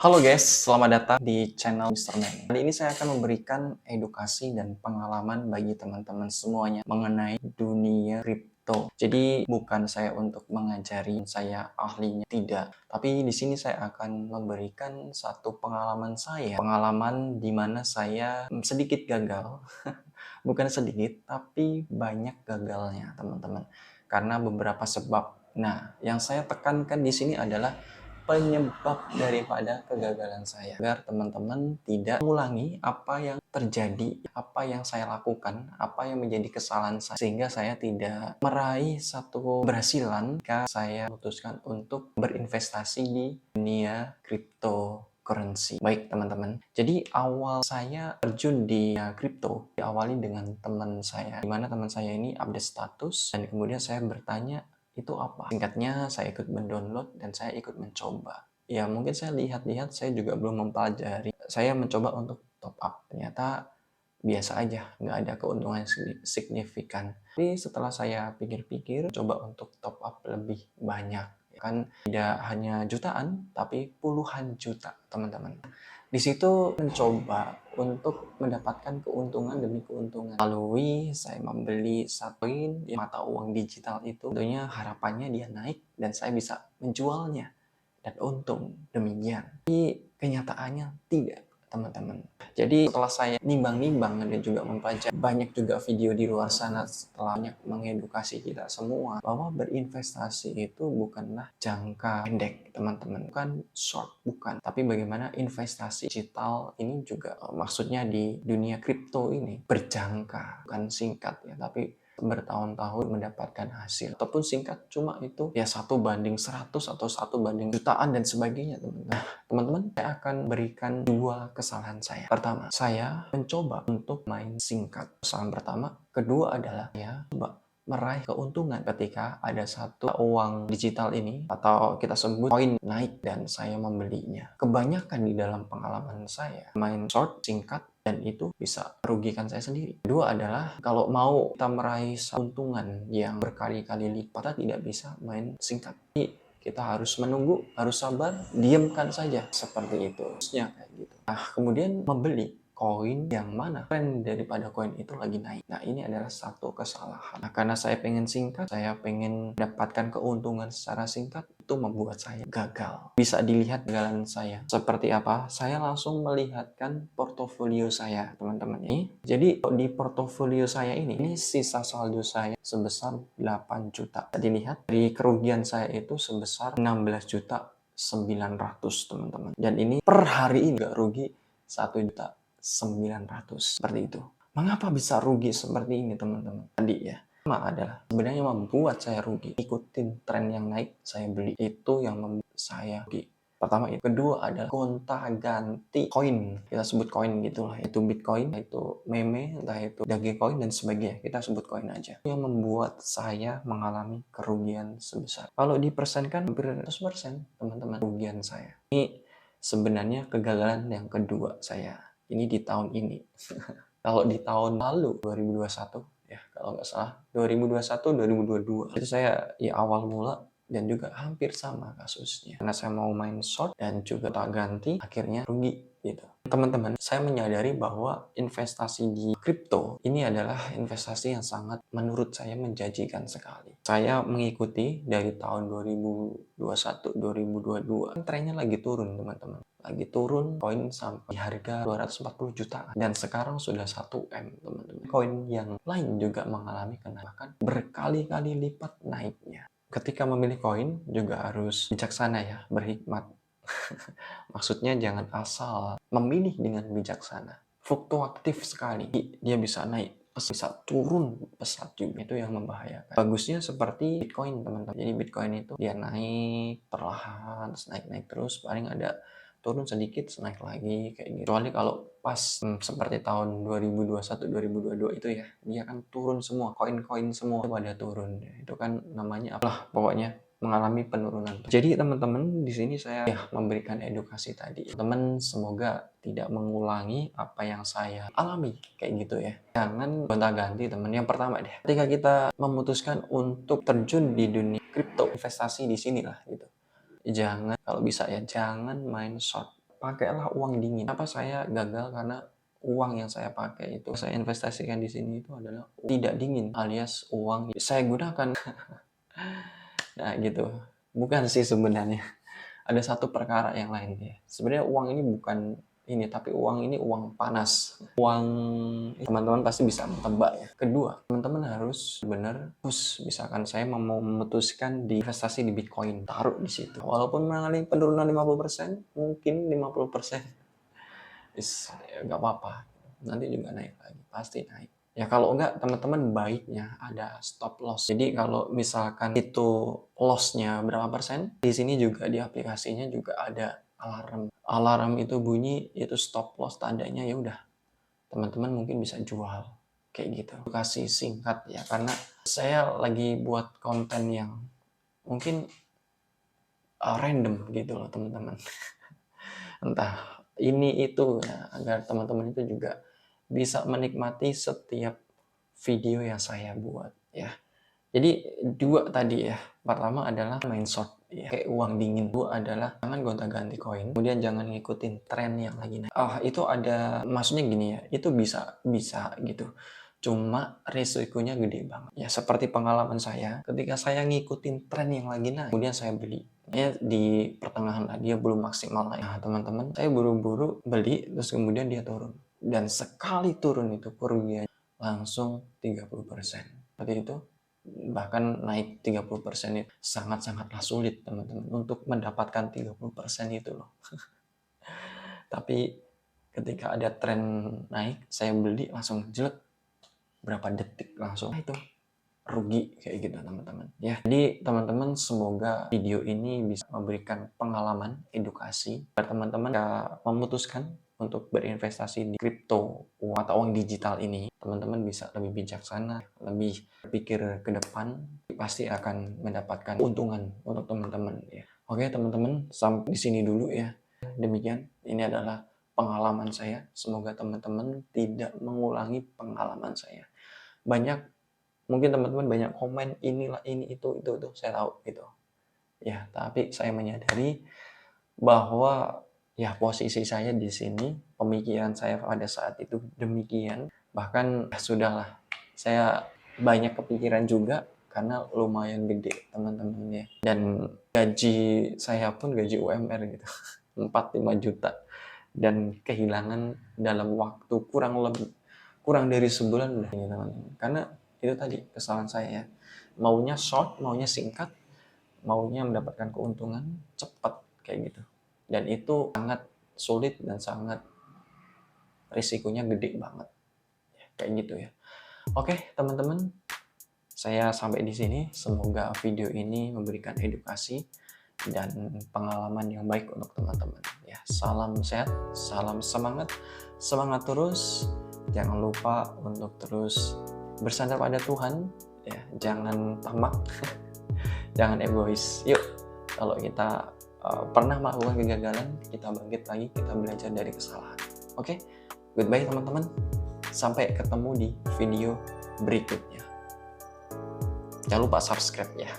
Halo guys, selamat datang di channel Mr. Man. Kali ini saya akan memberikan edukasi dan pengalaman bagi teman-teman semuanya mengenai dunia kripto. Jadi bukan saya untuk mengajari saya ahlinya, tidak. Tapi di sini saya akan memberikan satu pengalaman saya. Pengalaman di mana saya sedikit gagal. Bukan sedikit, tapi banyak gagalnya teman-teman. Karena beberapa sebab. Nah, yang saya tekankan di sini adalah penyebab daripada kegagalan saya agar teman-teman tidak mengulangi apa yang terjadi, apa yang saya lakukan, apa yang menjadi kesalahan saya sehingga saya tidak meraih satu keberhasilan ketika saya memutuskan untuk berinvestasi di dunia cryptocurrency. Baik teman-teman, jadi awal saya terjun di kripto diawali dengan teman saya, di mana teman saya ini update status dan kemudian saya bertanya itu apa? Singkatnya, saya ikut mendownload dan saya ikut mencoba. Ya, mungkin saya lihat-lihat, saya juga belum mempelajari. Saya mencoba untuk top up. Ternyata biasa aja, nggak ada keuntungan signifikan. Tapi setelah saya pikir-pikir, coba untuk top up lebih banyak. Kan tidak hanya jutaan, tapi puluhan juta, teman-teman. Di situ mencoba untuk mendapatkan keuntungan demi keuntungan. Lalu saya membeli satu mata uang digital itu. Tentunya harapannya dia naik dan saya bisa menjualnya. Dan untung demikian. Tapi kenyataannya tidak, teman-teman. Jadi setelah saya nimbang-nimbang dan juga mempelajari banyak juga video di luar sana setelah banyak mengedukasi kita semua bahwa berinvestasi itu bukanlah jangka pendek teman-teman, bukan short, bukan, tapi bagaimana investasi digital ini juga maksudnya di dunia kripto ini berjangka, bukan singkat ya, tapi bertahun-tahun mendapatkan hasil ataupun singkat cuma itu ya 1:100 atau 1 banding jutaan dan sebagainya teman-teman. Teman-teman, saya akan berikan dua kesalahan saya. Pertama, saya mencoba untuk main singkat. Kesalahan pertama. Kedua adalah ya coba meraih keuntungan ketika ada satu uang digital ini atau kita sebut koin naik dan saya membelinya. Kebanyakan di dalam pengalaman saya main short singkat dan itu bisa merugikan saya sendiri. Kedua adalah kalau mau kita meraih keuntungan yang berkali-kali lipat, kita tidak bisa main singkat. Kita harus menunggu, harus sabar, diamkan saja seperti itu. Harusnya kayak gitu. Nah, kemudian membeli koin yang mana tren daripada koin itu lagi naik. Nah, ini adalah satu kesalahan. Nah, karena saya pengen singkat, saya pengen mendapatkan keuntungan secara singkat, itu membuat saya gagal. Bisa dilihat kegagalan saya. Seperti apa? Saya langsung melihatkan portofolio saya, teman-teman. Jadi, di portofolio saya ini sisa saldo saya sebesar 8 juta. Bisa dilihat, dari kerugian saya itu sebesar 16.900.000, teman-teman. Dan ini per hari ini nggak rugi 1.900.000 seperti itu. Mengapa bisa rugi seperti ini teman-teman? Tadi ya, pertama adalah sebenarnya membuat saya rugi. Ikutin tren yang naik, saya beli. Itu yang membuat saya rugi. Pertama itu. Kedua adalah gonta ganti koin. Kita sebut koin gitulah. Itu Bitcoin, itu meme, entah itu Dogecoin dan sebagainya. Kita sebut koin aja. Yang membuat saya mengalami kerugian sebesar. Kalau dipersenkan hampir 100% teman-teman kerugian saya. Ini sebenarnya kegagalan yang kedua saya. Ini di tahun ini. Kalau di tahun lalu 2021 ya kalau nggak salah 2021 2022 itu saya ya awal mula dan juga hampir sama kasusnya karena saya mau main short dan juga tak ganti akhirnya rugi gitu. Teman-teman, saya menyadari bahwa investasi di kripto ini adalah investasi yang sangat menurut saya menjanjikan sekali. Saya mengikuti dari tahun 2021 2022 trennya lagi turun teman-teman, lagi turun koin sampai harga 240 jutaan dan sekarang sudah 1 M teman-teman. Koin yang lain juga mengalami kenaikan berkali-kali lipat naiknya. Ketika memilih koin juga harus bijaksana ya, berhikmat. Maksudnya jangan asal memilih dengan bijaksana. Fluktuatif sekali, dia bisa naik, bisa turun pesat juga, itu yang membahayakan. Bagusnya seperti Bitcoin teman-teman. Jadi Bitcoin itu dia naik perlahan, naik terus, paling ada turun sedikit, naik lagi kayak gitu. Kecuali kalau pas seperti tahun 2021 2022 itu ya, dia kan turun semua, koin-koin semua pada turun. Itu kan namanya apalah pokoknya mengalami penurunan. Jadi teman-teman di sini saya ya memberikan edukasi tadi. Teman semoga tidak mengulangi apa yang saya alami kayak gitu ya. Jangan gonta-ganti teman. Yang pertama deh, ketika kita memutuskan untuk terjun di dunia kripto, investasi di sinilah gitu. Jangan kalau bisa ya jangan main short. pakailah uang dingin. Kenapa saya gagal? Karena uang yang saya pakai itu, saya investasikan di sini itu adalah tidak dingin, alias uang saya gunakan. Nah gitu. Bukan sih sebenarnya. Ada satu perkara yang lain ya. Sebenarnya uang ini bukan ini, tapi uang ini uang panas. Uang, teman-teman pasti bisa menebak ya. Kedua, teman-teman harus benar, misalkan saya mau memutuskan di investasi di Bitcoin, taruh di situ. Walaupun mengalami penurunan 50%, mungkin 50%, ya nggak apa-apa. Nanti juga naik lagi, pasti naik. Ya kalau enggak, teman-teman baiknya ada stop loss. Jadi kalau misalkan itu lossnya berapa persen, di sini juga di aplikasinya juga ada alarm. Alarm itu bunyi, itu stop loss, tandanya ya udah, teman-teman mungkin bisa jual kayak gitu. Kasih singkat ya, karena saya lagi buat konten yang mungkin random gitu loh teman-teman. Entah ini itu ya, agar teman-teman itu juga bisa menikmati setiap video yang saya buat ya. Jadi dua tadi ya. Pertama adalah main short ya, kayak uang dingin. Dua adalah jangan gonta-ganti koin. Kemudian jangan ngikutin tren yang lagi naik. Itu ada, maksudnya gini ya, itu bisa gitu. Cuma resikonya gede banget. Ya seperti pengalaman saya, ketika saya ngikutin tren yang lagi naik, kemudian saya beli. Ya di pertengahan lah, dia belum maksimal naik. Nah teman-teman, saya buru-buru beli, terus kemudian dia turun. Dan sekali turun itu kerugian langsung 30%. Seperti itu. Bahkan naik 30% itu sangat-sangatlah sulit teman-teman untuk mendapatkan 30% itu loh. Tapi ketika ada tren naik, saya beli langsung jelek, berapa detik langsung itu rugi kayak gitu teman-teman ya. Jadi teman-teman, semoga video ini bisa memberikan pengalaman, edukasi agar teman-teman memutuskan untuk berinvestasi di kripto atau uang digital ini. Teman-teman bisa lebih bijaksana, lebih berpikir ke depan, pasti akan mendapatkan keuntungan untuk teman-teman ya. Oke teman-teman, sampai di sini dulu ya. Demikian, ini adalah pengalaman saya. Semoga teman-teman tidak mengulangi pengalaman saya. Mungkin teman-teman banyak komen inilah ini itu saya tahu gitu ya, tapi saya menyadari bahwa ya posisi saya di sini, pemikiran saya pada saat itu demikian, bahkan sudahlah, saya banyak kepikiran juga karena lumayan gede teman-teman ya, dan gaji saya pun gaji UMR gitu 4-5 juta, dan kehilangan dalam waktu kurang dari sebulan udah ini teman-teman. Karena itu tadi kesalahan saya ya, maunya short, maunya singkat, maunya mendapatkan keuntungan cepat kayak gitu, dan itu sangat sulit dan sangat risikonya gede banget kayak gitu ya. Oke teman-teman, saya sampai di sini. Semoga video ini memberikan edukasi dan pengalaman yang baik untuk teman-teman ya. Salam sehat, salam semangat terus. Jangan lupa untuk terus bersandar pada Tuhan ya, jangan tamak jangan egois. Yuk, kalau kita pernah melakukan kegagalan, kita bangkit lagi, kita belajar dari kesalahan. Oke, goodbye teman-teman, sampai ketemu di video berikutnya. Jangan lupa subscribe ya.